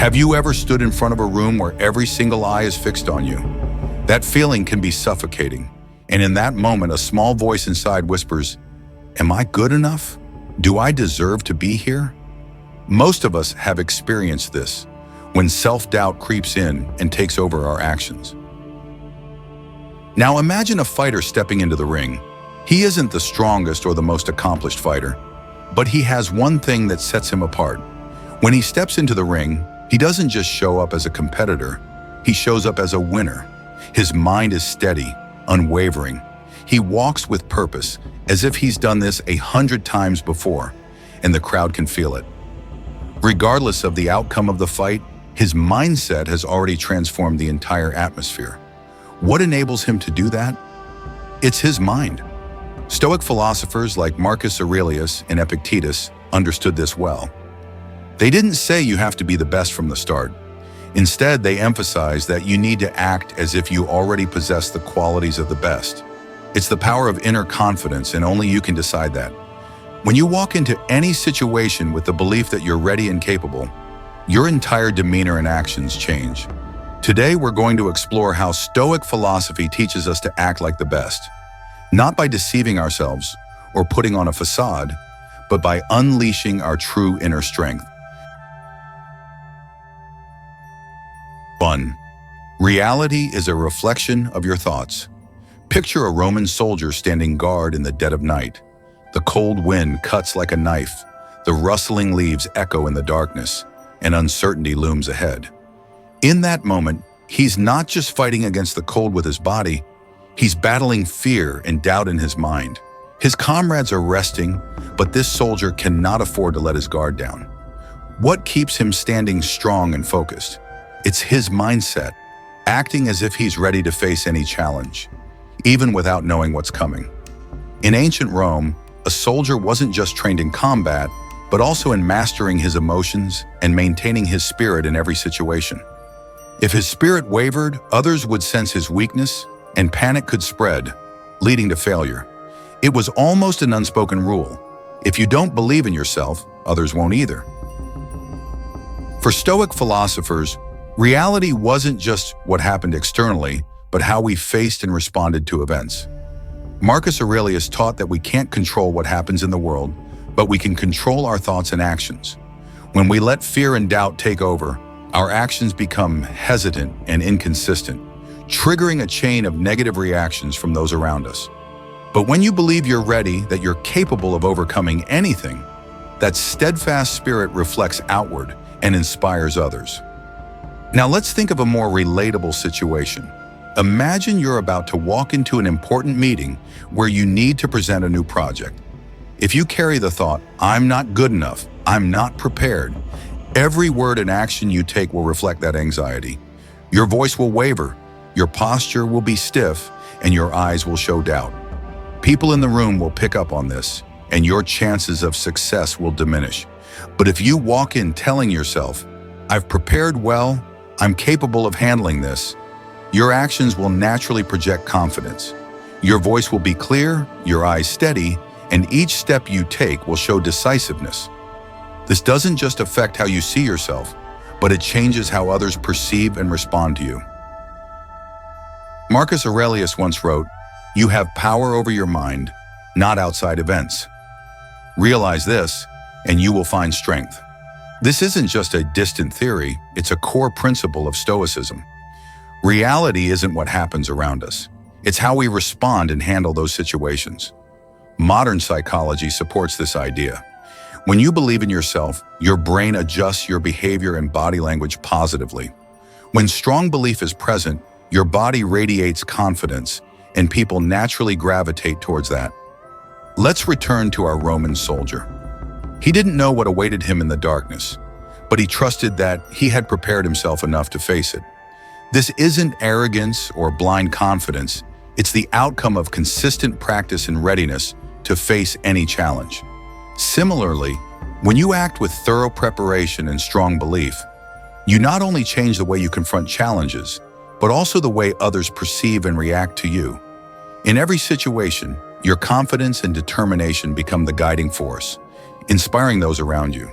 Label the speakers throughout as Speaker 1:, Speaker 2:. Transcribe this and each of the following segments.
Speaker 1: Have you ever stood in front of a room where every single eye is fixed on you? That feeling can be suffocating, and in that moment, a small voice inside whispers, "Am I good enough? Do I deserve to be here?" Most of us have experienced this, when self-doubt creeps in and takes over our actions. Now imagine a fighter stepping into the ring. He isn't the strongest or the most accomplished fighter, but he has one thing that sets him apart. When he steps into the ring, he doesn't just show up as a competitor, he shows up as a winner. His mind is steady, unwavering. He walks with purpose, as if he's done this 100 times before, and the crowd can feel it. Regardless of the outcome of the fight, his mindset has already transformed the entire atmosphere. What enables him to do that? It's his mind. Stoic philosophers like Marcus Aurelius and Epictetus understood this well. They didn't say you have to be the best from the start. Instead, they emphasized that you need to act as if you already possess the qualities of the best. It's the power of inner confidence, and only you can decide that. When you walk into any situation with the belief that you're ready and capable, your entire demeanor and actions change. Today, we're going to explore how Stoic philosophy teaches us to act like the best, not by deceiving ourselves or putting on a facade, but by unleashing our true inner strength. 1. Reality is a reflection of your thoughts. Picture a Roman soldier standing guard in the dead of night. The cold wind cuts like a knife, the rustling leaves echo in the darkness, and uncertainty looms ahead. In that moment, he's not just fighting against the cold with his body, he's battling fear and doubt in his mind. His comrades are resting, but this soldier cannot afford to let his guard down. What keeps him standing strong and focused? It's his mindset, acting as if he's ready to face any challenge, even without knowing what's coming. In ancient Rome, a soldier wasn't just trained in combat, but also in mastering his emotions and maintaining his spirit in every situation. If his spirit wavered, others would sense his weakness, and panic could spread, leading to failure. It was almost an unspoken rule. If you don't believe in yourself, others won't either. For Stoic philosophers, reality wasn't just what happened externally, but how we faced and responded to events. Marcus Aurelius taught that we can't control what happens in the world, but we can control our thoughts and actions. When we let fear and doubt take over, our actions become hesitant and inconsistent, triggering a chain of negative reactions from those around us. But when you believe you're ready, that you're capable of overcoming anything, that steadfast spirit reflects outward and inspires others. Now let's think of a more relatable situation. Imagine you're about to walk into an important meeting where you need to present a new project. If you carry the thought, "I'm not good enough, I'm not prepared," every word and action you take will reflect that anxiety. Your voice will waver, your posture will be stiff, and your eyes will show doubt. People in the room will pick up on this, and your chances of success will diminish. But if you walk in telling yourself, "I've prepared well, I'm capable of handling this," your actions will naturally project confidence. Your voice will be clear, your eyes steady, and each step you take will show decisiveness. This doesn't just affect how you see yourself, but it changes how others perceive and respond to you. Marcus Aurelius once wrote, "You have power over your mind, not outside events." Realize this, and you will find strength. This isn't just a distant theory, it's a core principle of Stoicism. Reality isn't what happens around us. It's how we respond and handle those situations. Modern psychology supports this idea. When you believe in yourself, your brain adjusts your behavior and body language positively. When strong belief is present, your body radiates confidence, and people naturally gravitate towards that. Let's return to our Roman soldier. He didn't know what awaited him in the darkness, but he trusted that he had prepared himself enough to face it. This isn't arrogance or blind confidence. It's the outcome of consistent practice and readiness to face any challenge. Similarly, when you act with thorough preparation and strong belief, you not only change the way you confront challenges, but also the way others perceive and react to you. In every situation, your confidence and determination become the guiding force, inspiring those around you.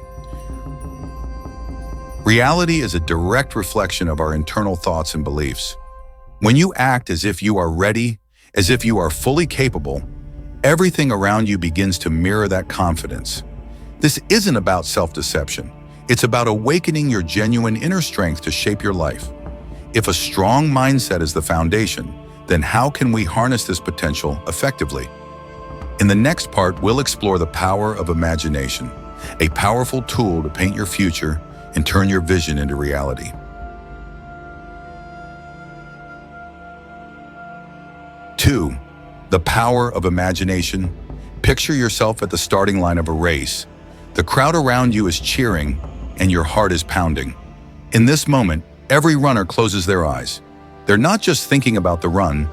Speaker 1: Reality is a direct reflection of our internal thoughts and beliefs. When you act as if you are ready, as if you are fully capable, everything around you begins to mirror that confidence. This isn't about self-deception. It's about awakening your genuine inner strength to shape your life. If a strong mindset is the foundation, then how can we harness this potential effectively? In the next part, we'll explore the power of imagination, a powerful tool to paint your future and turn your vision into reality. Two, the power of imagination. Picture yourself at the starting line of a race. The crowd around you is cheering and your heart is pounding. In this moment, every runner closes their eyes. They're not just thinking about the run,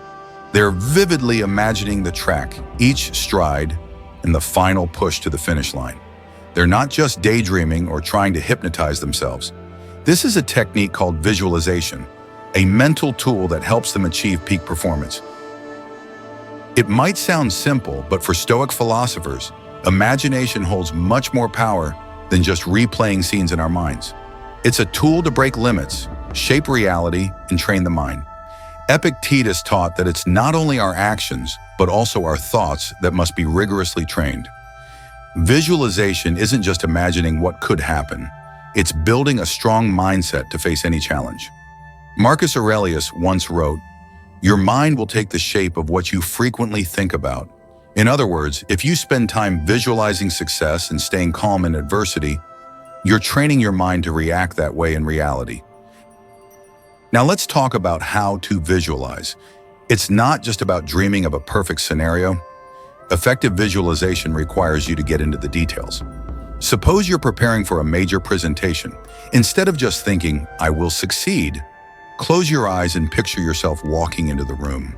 Speaker 1: they're vividly imagining the track, each stride, and the final push to the finish line. They're not just daydreaming or trying to hypnotize themselves. This is a technique called visualization, a mental tool that helps them achieve peak performance. It might sound simple, but for Stoic philosophers, imagination holds much more power than just replaying scenes in our minds. It's a tool to break limits, shape reality, and train the mind. Epictetus taught that it's not only our actions, but also our thoughts that must be rigorously trained. Visualization isn't just imagining what could happen. It's building a strong mindset to face any challenge. Marcus Aurelius once wrote, "Your mind will take the shape of what you frequently think about." In other words, if you spend time visualizing success and staying calm in adversity, you're training your mind to react that way in reality. Now let's talk about how to visualize. It's not just about dreaming of a perfect scenario. Effective visualization requires you to get into the details. Suppose you're preparing for a major presentation. Instead of just thinking, "I will succeed," close your eyes and picture yourself walking into the room.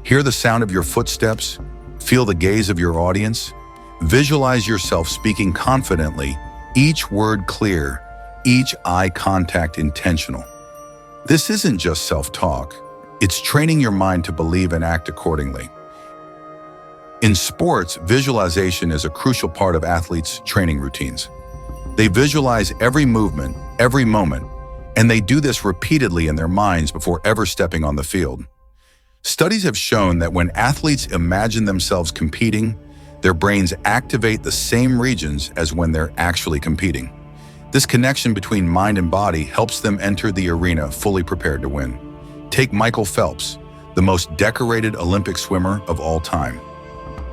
Speaker 1: Hear the sound of your footsteps, feel the gaze of your audience. Visualize yourself speaking confidently, each word clear, each eye contact intentional. This isn't just self-talk. It's training your mind to believe and act accordingly. In sports, visualization is a crucial part of athletes' training routines. They visualize every movement, every moment, and they do this repeatedly in their minds before ever stepping on the field. Studies have shown that when athletes imagine themselves competing, their brains activate the same regions as when they're actually competing. This connection between mind and body helps them enter the arena fully prepared to win. Take Michael Phelps, the most decorated Olympic swimmer of all time.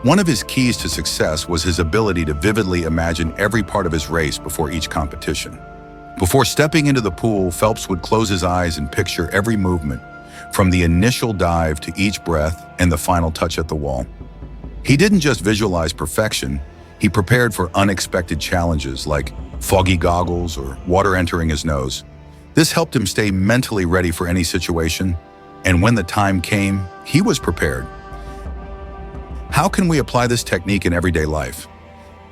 Speaker 1: One of his keys to success was his ability to vividly imagine every part of his race before each competition. Before stepping into the pool, Phelps would close his eyes and picture every movement, from the initial dive to each breath and the final touch at the wall. He didn't just visualize perfection, he prepared for unexpected challenges like foggy goggles or water entering his nose. This helped him stay mentally ready for any situation, and when the time came, he was prepared. How can we apply this technique in everyday life?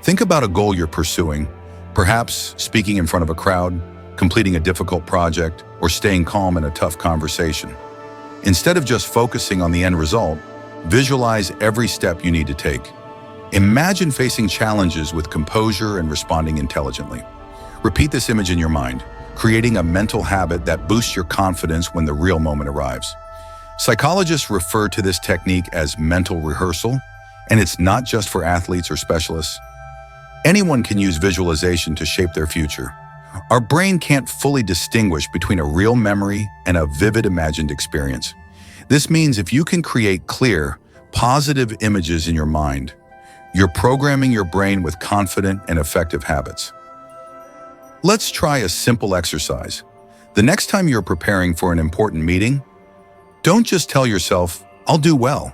Speaker 1: Think about a goal you're pursuing, perhaps speaking in front of a crowd, completing a difficult project, or staying calm in a tough conversation. Instead of just focusing on the end result, visualize every step you need to take. Imagine facing challenges with composure and responding intelligently. Repeat this image in your mind, creating a mental habit that boosts your confidence when the real moment arrives. Psychologists refer to this technique as mental rehearsal, and it's not just for athletes or specialists. Anyone can use visualization to shape their future. Our brain can't fully distinguish between a real memory and a vivid imagined experience. This means if you can create clear, positive images in your mind, you're programming your brain with confident and effective habits. Let's try a simple exercise. The next time you're preparing for an important meeting, don't just tell yourself, "I'll do well."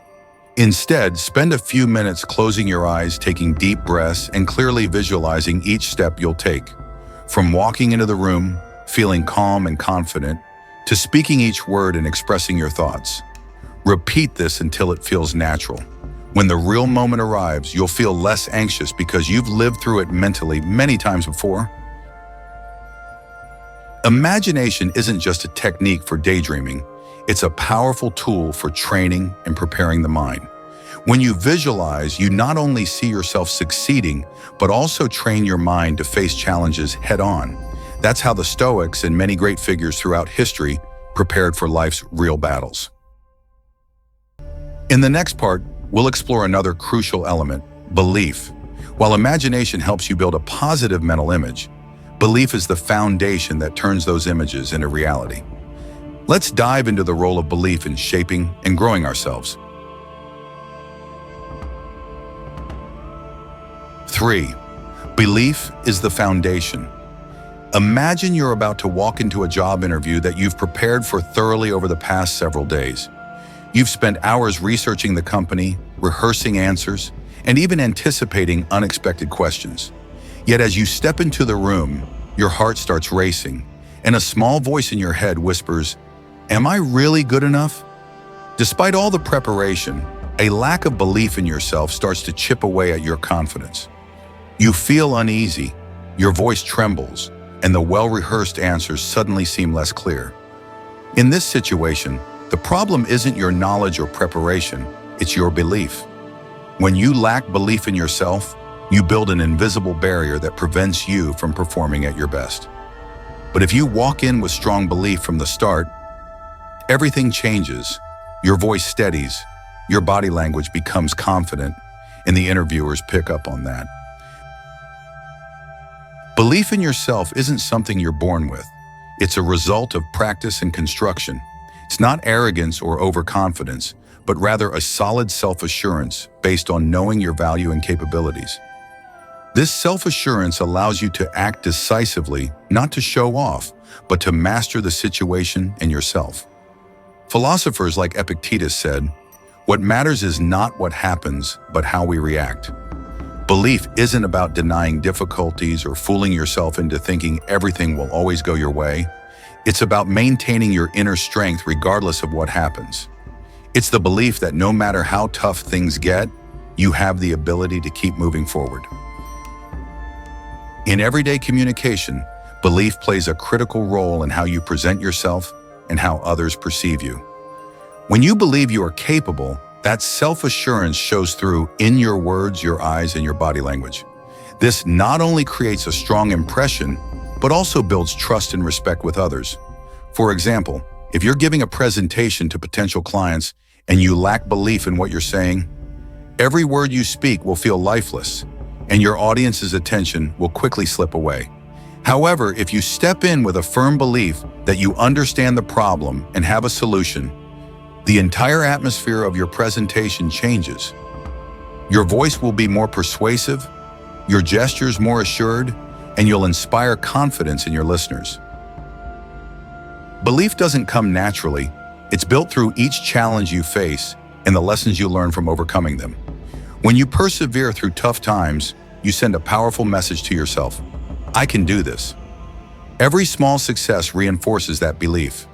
Speaker 1: Instead, spend a few minutes closing your eyes, taking deep breaths, and clearly visualizing each step you'll take. From walking into the room, feeling calm and confident, to speaking each word and expressing your thoughts. Repeat this until it feels natural. When the real moment arrives, you'll feel less anxious because you've lived through it mentally many times before. Imagination isn't just a technique for daydreaming. It's a powerful tool for training and preparing the mind. When you visualize, you not only see yourself succeeding, but also train your mind to face challenges head-on. That's how the Stoics and many great figures throughout history prepared for life's real battles. In the next part, we'll explore another crucial element, belief. While imagination helps you build a positive mental image, belief is the foundation that turns those images into reality. Let's dive into the role of belief in shaping and growing ourselves. 3. Belief is the foundation. Imagine you're about to walk into a job interview that you've prepared for thoroughly over the past several days. You've spent hours researching the company, rehearsing answers, and even anticipating unexpected questions. Yet as you step into the room, your heart starts racing, and a small voice in your head whispers, "Am I really good enough?" Despite all the preparation, a lack of belief in yourself starts to chip away at your confidence. You feel uneasy, your voice trembles, and the well-rehearsed answers suddenly seem less clear. In this situation, the problem isn't your knowledge or preparation, it's your belief. When you lack belief in yourself, you build an invisible barrier that prevents you from performing at your best. But if you walk in with strong belief from the start, everything changes. Your voice steadies, your body language becomes confident, and the interviewers pick up on that. Belief in yourself isn't something you're born with. It's a result of practice and construction. It's not arrogance or overconfidence, but rather a solid self-assurance based on knowing your value and capabilities. This self-assurance allows you to act decisively, not to show off, but to master the situation and yourself. Philosophers like Epictetus said, "What matters is not what happens, but how we react." Belief isn't about denying difficulties or fooling yourself into thinking everything will always go your way. It's about maintaining your inner strength regardless of what happens. It's the belief that no matter how tough things get, you have the ability to keep moving forward. In everyday communication, belief plays a critical role in how you present yourself and how others perceive you. When you believe you are capable, that self-assurance shows through in your words, your eyes, and your body language. This not only creates a strong impression, but also builds trust and respect with others. For example, if you're giving a presentation to potential clients and you lack belief in what you're saying, every word you speak will feel lifeless, and your audience's attention will quickly slip away. However, if you step in with a firm belief that you understand the problem and have a solution, the entire atmosphere of your presentation changes. Your voice will be more persuasive, your gestures more assured, and you'll inspire confidence in your listeners. Belief doesn't come naturally. It's built through each challenge you face and the lessons you learn from overcoming them. When you persevere through tough times, you send a powerful message to yourself. I can do this. Every small success reinforces that belief.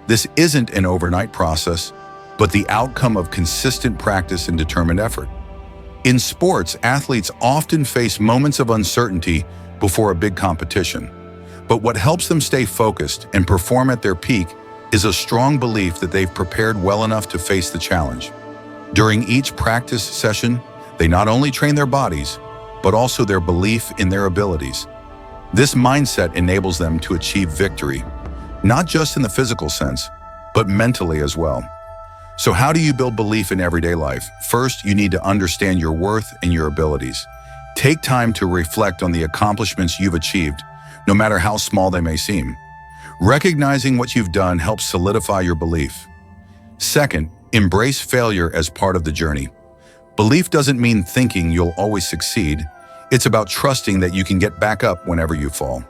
Speaker 1: This isn't an overnight process, but the outcome of consistent practice and determined effort. In sports, athletes often face moments of uncertainty before a big competition. But what helps them stay focused and perform at their peak is a strong belief that they've prepared well enough to face the challenge. During each practice session, they not only train their bodies, but also their belief in their abilities. This mindset enables them to achieve victory, not just in the physical sense, but mentally as well. So how do you build belief in everyday life? First, you need to understand your worth and your abilities. Take time to reflect on the accomplishments you've achieved, no matter how small they may seem. Recognizing what you've done helps solidify your belief. Second, embrace failure as part of the journey. Belief doesn't mean thinking you'll always succeed. It's about trusting that you can get back up whenever you fall.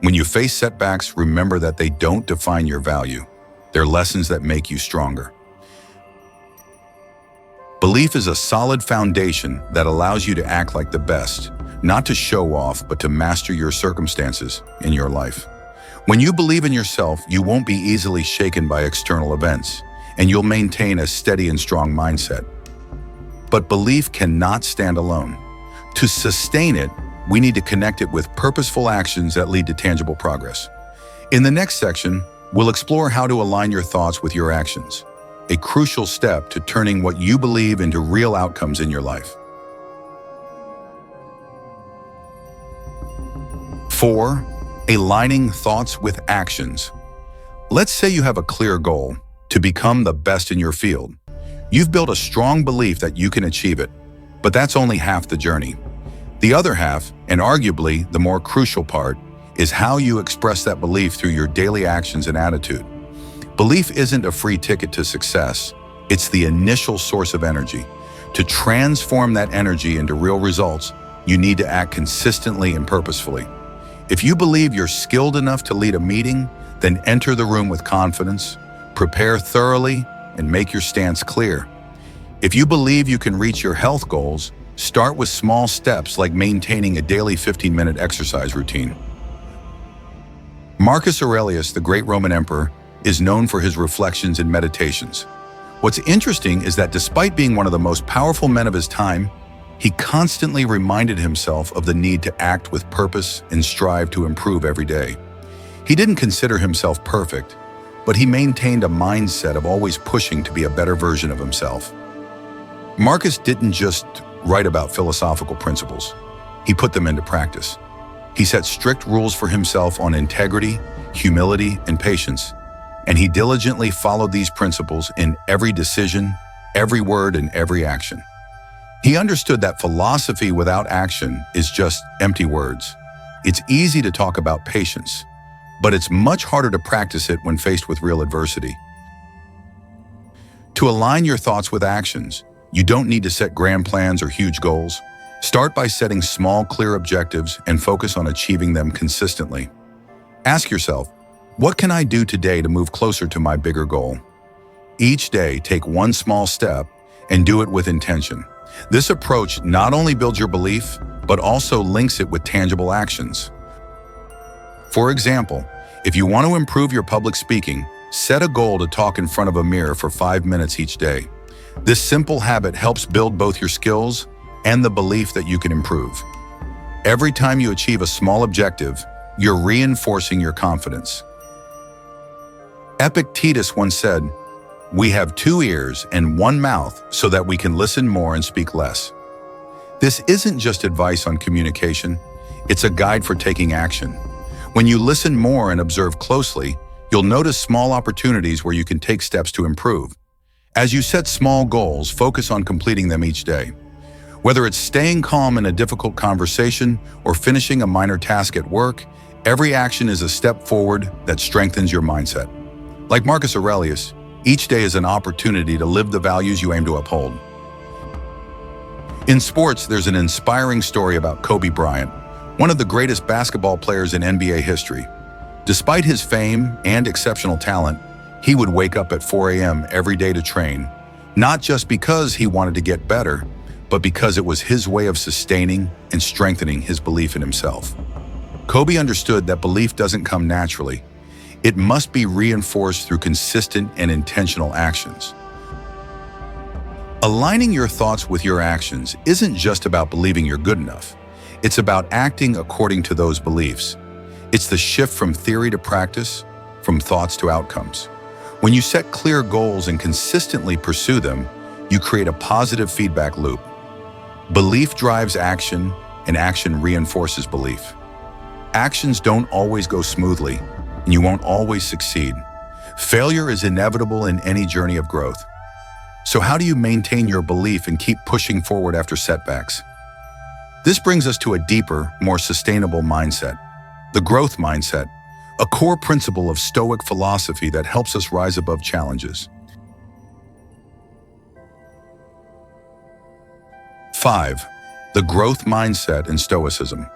Speaker 1: When you face setbacks, remember that they don't define your value. They're lessons that make you stronger. Belief is a solid foundation that allows you to act like the best, not to show off, but to master your circumstances in your life. When you believe in yourself, you won't be easily shaken by external events, and you'll maintain a steady and strong mindset. But belief cannot stand alone. To sustain it, we need to connect it with purposeful actions that lead to tangible progress. In the next section, we'll explore how to align your thoughts with your actions, a crucial step to turning what you believe into real outcomes in your life. 4. Aligning thoughts with actions. Let's say you have a clear goal to become the best in your field. You've built a strong belief that you can achieve it, but that's only half the journey. The other half, and arguably the more crucial part, is how you express that belief through your daily actions and attitude. Belief isn't a free ticket to success. It's the initial source of energy. To transform that energy into real results, you need to act consistently and purposefully. If you believe you're skilled enough to lead a meeting, then enter the room with confidence, prepare thoroughly, and make your stance clear. If you believe you can reach your health goals, start with small steps like maintaining a daily 15-minute exercise routine. Marcus Aurelius, the great Roman emperor, is known for his reflections and meditations. What's interesting is that despite being one of the most powerful men of his time, he constantly reminded himself of the need to act with purpose and strive to improve every day. He didn't consider himself perfect, but he maintained a mindset of always pushing to be a better version of himself. Marcus didn't just write about philosophical principles. He put them into practice. He set strict rules for himself on integrity, humility, and patience, and he diligently followed these principles in every decision, every word, and every action. He understood that philosophy without action is just empty words. It's easy to talk about patience, but it's much harder to practice it when faced with real adversity. To align your thoughts with actions, you don't need to set grand plans or huge goals. Start by setting small, clear objectives and focus on achieving them consistently. Ask yourself, what can I do today to move closer to my bigger goal? Each day, take one small step and do it with intention. This approach not only builds your belief, but also links it with tangible actions. For example, if you want to improve your public speaking, set a goal to talk in front of a mirror for 5 minutes each day. This simple habit helps build both your skills and the belief that you can improve. Every time you achieve a small objective, you're reinforcing your confidence. Epictetus once said, "We have 2 ears and 1 mouth so that we can listen more and speak less." This isn't just advice on communication, it's a guide for taking action. When you listen more and observe closely, you'll notice small opportunities where you can take steps to improve. As you set small goals, focus on completing them each day. Whether it's staying calm in a difficult conversation or finishing a minor task at work, every action is a step forward that strengthens your mindset. Like Marcus Aurelius, each day is an opportunity to live the values you aim to uphold. In sports, there's an inspiring story about Kobe Bryant, one of the greatest basketball players in NBA history. Despite his fame and exceptional talent, he would wake up at 4 a.m. every day to train, not just because he wanted to get better, but because it was his way of sustaining and strengthening his belief in himself. Kobe understood that belief doesn't come naturally. It must be reinforced through consistent and intentional actions. Aligning your thoughts with your actions isn't just about believing you're good enough. It's about acting according to those beliefs. It's the shift from theory to practice, from thoughts to outcomes. When you set clear goals and consistently pursue them, you create a positive feedback loop. Belief drives action, and action reinforces belief. Actions don't always go smoothly, and you won't always succeed. Failure is inevitable in any journey of growth. So how do you maintain your belief and keep pushing forward after setbacks? This brings us to a deeper, more sustainable mindset, the growth mindset, a core principle of Stoic philosophy that helps us rise above challenges. 5. The growth mindset in Stoicism.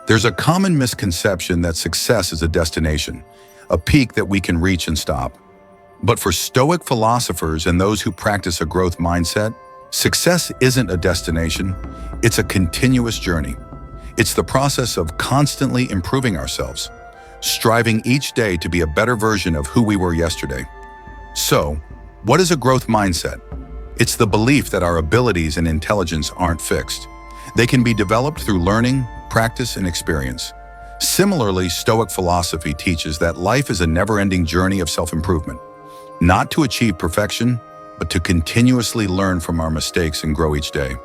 Speaker 1: There's a common misconception that success is a destination, a peak that we can reach and stop. But for Stoic philosophers and those who practice a growth mindset, success isn't a destination, it's a continuous journey. It's the process of constantly improving ourselves, striving each day to be a better version of who we were yesterday. So, what is a growth mindset? It's the belief that our abilities and intelligence aren't fixed. They can be developed through learning, practice, and experience. Similarly, Stoic philosophy teaches that life is a never-ending journey of self-improvement, not to achieve perfection, but to continuously learn from our mistakes and grow each day.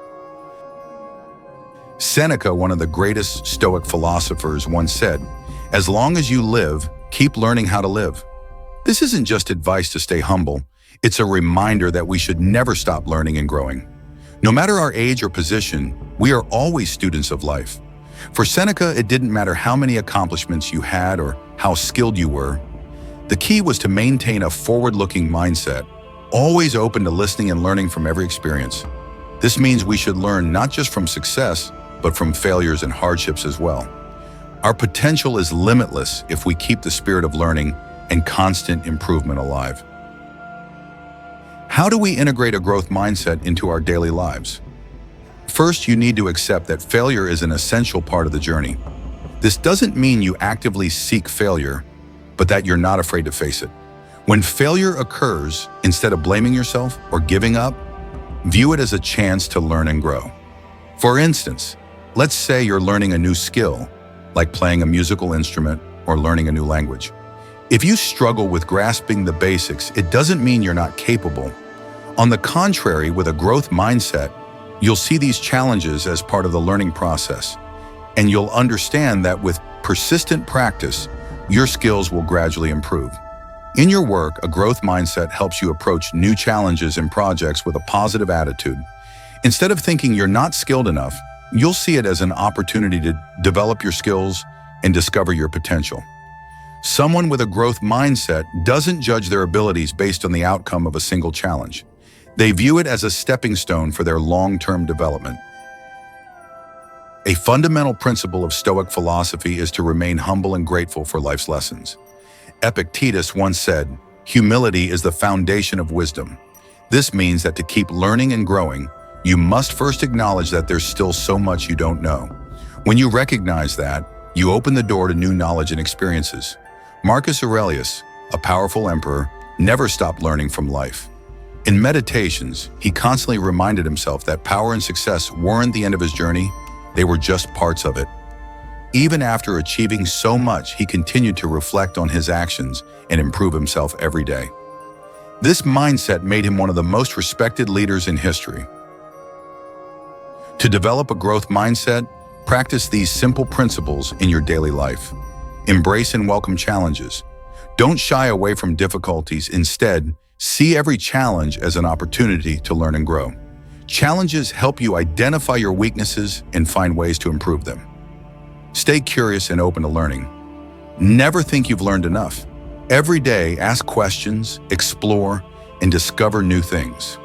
Speaker 1: Seneca, one of the greatest Stoic philosophers, once said, As long as you live, keep learning how to live. This isn't just advice to stay humble, it's a reminder that we should never stop learning and growing. No matter our age or position, we are always students of life. For Seneca, it didn't matter how many accomplishments you had or how skilled you were. The key was to maintain a forward-looking mindset, always open to listening and learning from every experience. This means we should learn not just from success, but from failures and hardships as well. Our potential is limitless if we keep the spirit of learning and constant improvement alive. How do we integrate a growth mindset into our daily lives? First, you need to accept that failure is an essential part of the journey. This doesn't mean you actively seek failure, but that you're not afraid to face it. When failure occurs, instead of blaming yourself or giving up, view it as a chance to learn and grow. For instance, let's say you're learning a new skill, like playing a musical instrument or learning a new language. If you struggle with grasping the basics, it doesn't mean you're not capable. On the contrary, with a growth mindset, you'll see these challenges as part of the learning process, and you'll understand that with persistent practice, your skills will gradually improve. In your work, a growth mindset helps you approach new challenges and projects with a positive attitude. Instead of thinking you're not skilled enough, you'll see it as an opportunity to develop your skills and discover your potential. Someone with a growth mindset doesn't judge their abilities based on the outcome of a single challenge. They view it as a stepping stone for their long-term development. A fundamental principle of Stoic philosophy is to remain humble and grateful for life's lessons. Epictetus once said, "Humility is the foundation of wisdom." This means that to keep learning and growing, you must first acknowledge that there's still so much you don't know. When you recognize that, you open the door to new knowledge and experiences. Marcus Aurelius, a powerful emperor, never stopped learning from life. In Meditations, he constantly reminded himself that power and success weren't the end of his journey, they were just parts of it. Even after achieving so much, he continued to reflect on his actions and improve himself every day. This mindset made him one of the most respected leaders in history. To develop a growth mindset, practice these simple principles in your daily life. Embrace and welcome challenges. Don't shy away from difficulties. Instead, see every challenge as an opportunity to learn and grow. Challenges help you identify your weaknesses and find ways to improve them. Stay curious and open to learning. Never think you've learned enough. Every day, ask questions, explore, and discover new things.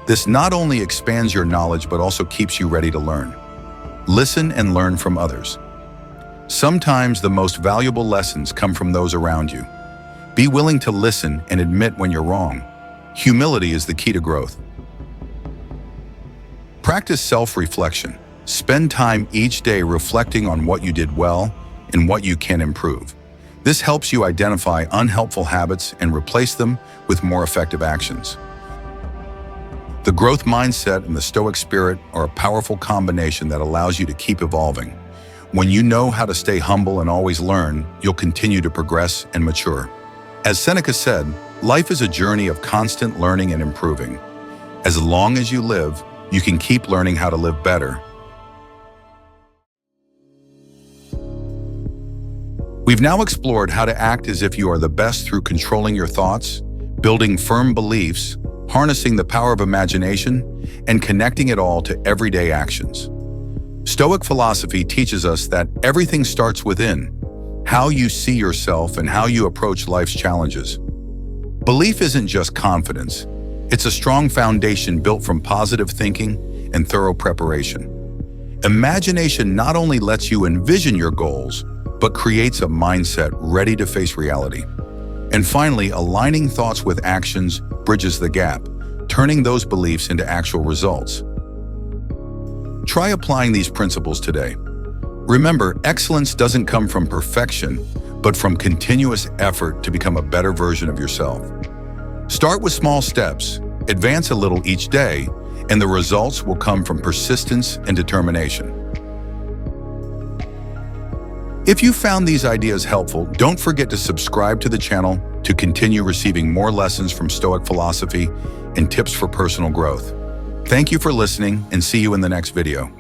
Speaker 1: This not only expands your knowledge, but also keeps you ready to learn. Listen and learn from others. Sometimes the most valuable lessons come from those around you. Be willing to listen and admit when you're wrong. Humility is the key to growth. Practice self-reflection. Spend time each day reflecting on what you did well and what you can improve. This helps you identify unhelpful habits and replace them with more effective actions. The growth mindset and the Stoic spirit are a powerful combination that allows you to keep evolving. When you know how to stay humble and always learn, you'll continue to progress and mature. As Seneca said, life is a journey of constant learning and improving. As long as you live, you can keep learning how to live better. We've now explored how to act as if you are the best through controlling your thoughts, building firm beliefs, harnessing the power of imagination, and connecting it all to everyday actions. Stoic philosophy teaches us that everything starts within, how you see yourself and how you approach life's challenges. Belief isn't just confidence. It's a strong foundation built from positive thinking and thorough preparation. Imagination not only lets you envision your goals, but creates a mindset ready to face reality. And finally, aligning thoughts with actions bridges the gap, turning those beliefs into actual results. Try applying these principles today. Remember, excellence doesn't come from perfection, but from continuous effort to become a better version of yourself. Start with small steps, advance a little each day, and the results will come from persistence and determination. If you found these ideas helpful, don't forget to subscribe to the channel to continue receiving more lessons from Stoic philosophy and tips for personal growth. Thank you for listening, and see you in the next video.